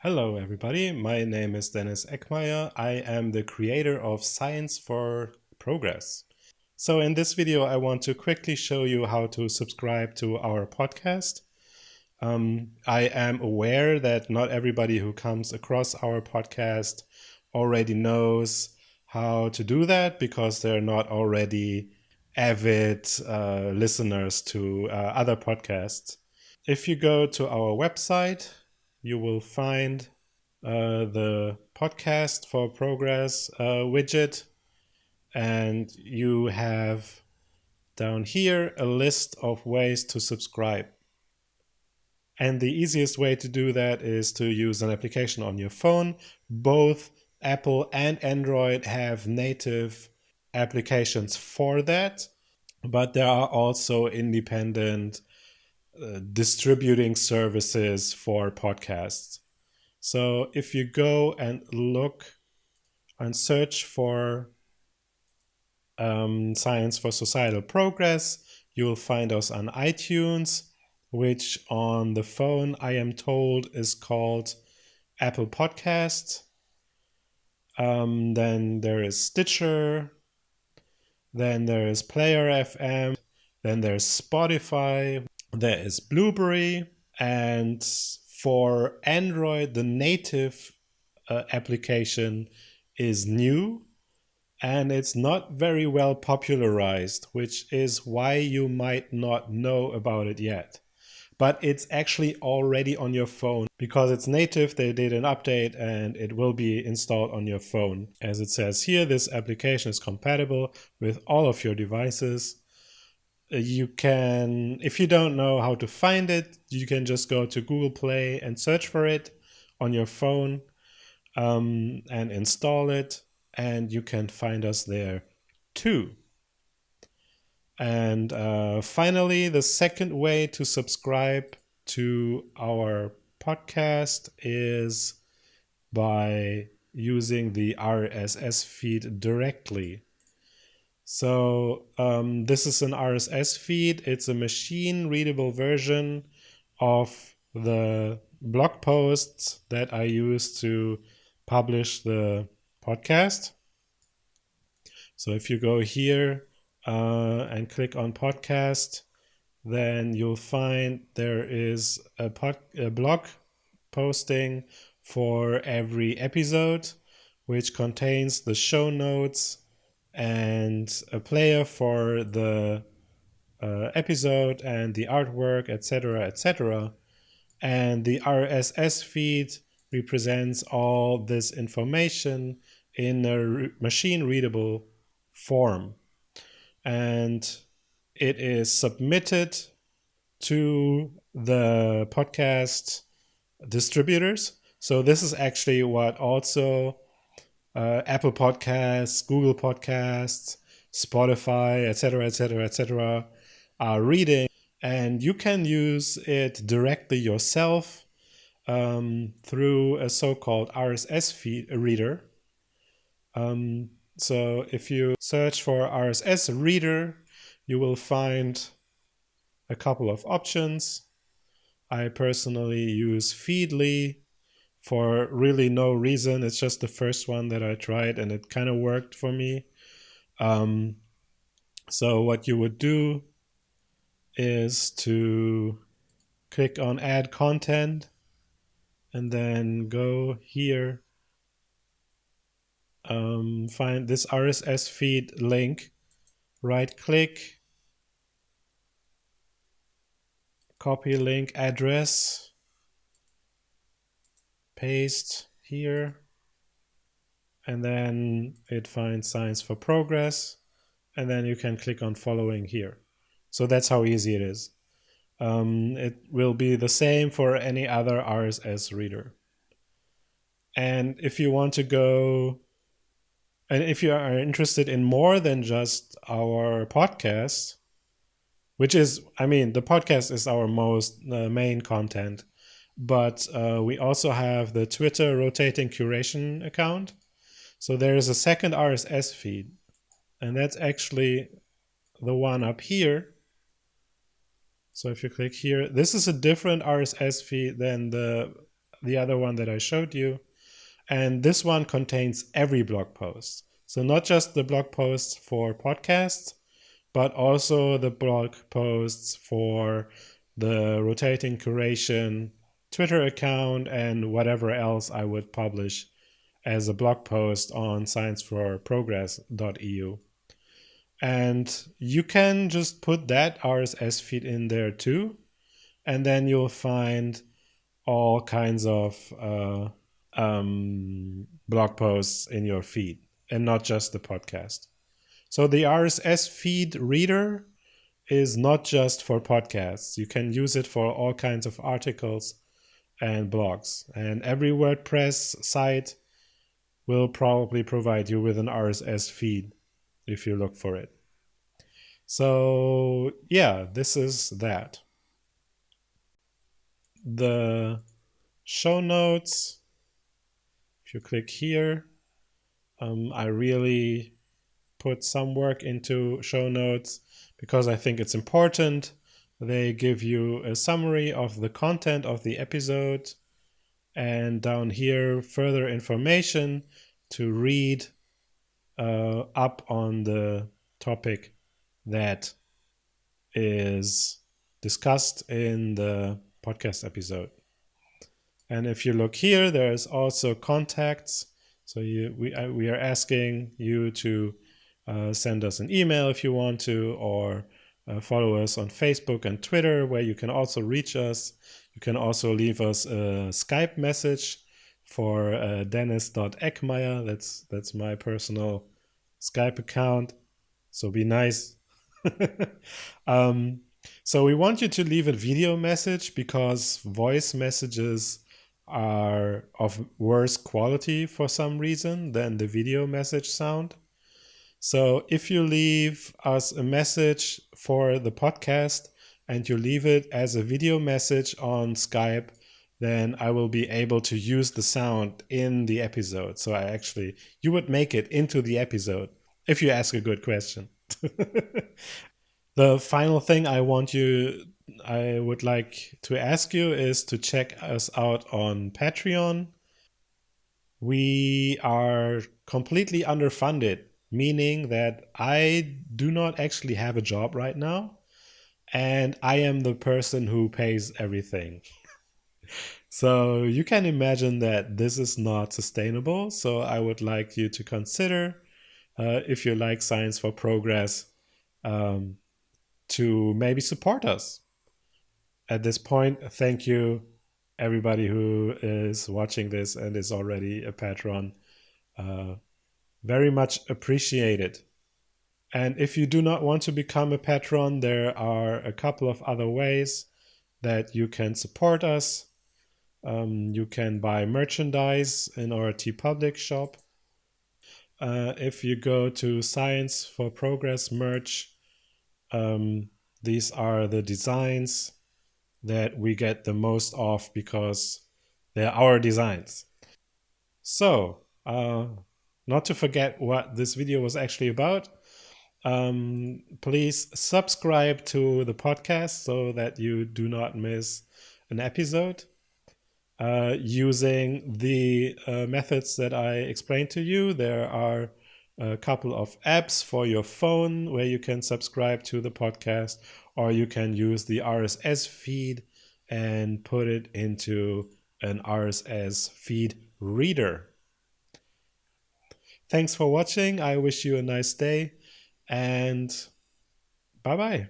Hello everybody, my name is Dennis Eckmeyer. I am the creator of Science for Progress. So in this video I want to quickly show you how to subscribe to our podcast. I am aware that not everybody who comes across our podcast already knows how to do that because they're not already avid listeners to other podcasts. If you go to our website, you will find the podcast for progress widget, and you have down here a list of ways to subscribe. And the easiest way to do that is to use an application on your phone. Both Apple and Android have native applications for that, but there are also independent distributing services for podcasts. So if you go and look and search for Science for Societal Progress, you will find us on iTunes, which on the phone I am told is called Apple Podcast. Then there is Stitcher. Then there is Player FM. Then there's Spotify. There is Blubrry. And for Android, the native application is new, and it's not very well popularized, which is why you might not know about it yet. But it's actually already on your phone because it's native. They did an update and it will be installed on your phone. As it says here, this application is compatible with all of your devices. You can, if you don't know how to find it, you can just go to Google Play and search for it on your phone and install it, and you can find us there too. And finally, the second way to subscribe to our podcast is by using the RSS feed directly. So this is an RSS feed. It's a machine readable version of the blog posts that I use to publish the podcast. So if you go here and click on podcast, then you'll find there is a blog posting for every episode, which contains the show notes and a player for the episode and the artwork, etc., etc. And the RSS feed represents all this information in a machine readable form. And it is submitted to the podcast distributors. So this is actually what also Apple Podcasts, Google Podcasts, Spotify, etc., etc., etc. are reading, and you can use it directly yourself through a so-called RSS feed reader. So if you search for RSS reader, you will find a couple of options. I personally use Feedly for really no reason. It's just the first one that I tried and it kind of worked for me. So what you would do is to click on add content and then go here, find this RSS feed link, right click, copy link address, paste here, and then it finds Science for Progress, and then you can click on following here. So that's how easy it is. It will be the same for any other RSS reader. And if you want to go, and if you are interested in more than just our podcast, which is, I mean, the podcast is our most main content, but we also have the Twitter rotating curation account. So there is a second RSS feed, and that's actually the one up here. So if you click here, this is a different RSS feed than the the other one that I showed you. And this one contains every blog post. So not just the blog posts for podcasts, but also the blog posts for the rotating curation Twitter account and whatever else I would publish as a blog post on scienceforprogress.eu. And you can just put that RSS feed in there too. And then you'll find all kinds of blog posts in your feed and not just the podcast. So the RSS feed reader is not just for podcasts. You can use it for all kinds of articles and blogs. And every WordPress site will probably provide you with an RSS feed if you look for it. So yeah, this is that. The show notes, if you click here, I really put some work into show notes because I think it's important. They give you a summary of the content of the episode, and down here further information to read up on the topic that is discussed in the podcast episode. And if you look here, there's also contacts. So we are asking you to send us an email if you want to, or follow us on Facebook and Twitter, where you can also reach us. You can also leave us a Skype message for Dennis.Eckmeyer. That's my personal Skype account. So be nice. So we want you to leave a video message because voice messages are of worse quality for some reason than the video message sound. So if you leave us a message for the podcast and you leave it as a video message on Skype, then I will be able to use the sound in the episode. So you would make it into the episode if you ask a good question. The final thing I would like to ask you is to check us out on Patreon. We are completely underfunded, meaning that I do not actually have a job right now, and I am the person who pays everything. So you can imagine that this is not sustainable. So I would like you to consider, if you like Science for Progress, to maybe support us. At this point, thank you everybody who is watching this and is already a patron. Very much appreciated. And if you do not want to become a patron, there are a couple of other ways that you can support us. You can buy merchandise in our TeePublic shop. If you go to Science for Progress merch, these are the designs that we get the most of because they're our designs. So, not to forget what this video was actually about, please subscribe to the podcast so that you do not miss an episode. Using the methods that I explained to you, there are a couple of apps for your phone where you can subscribe to the podcast, or you can use the RSS feed and put it into an RSS feed reader. Thanks for watching. I wish you a nice day, and bye-bye.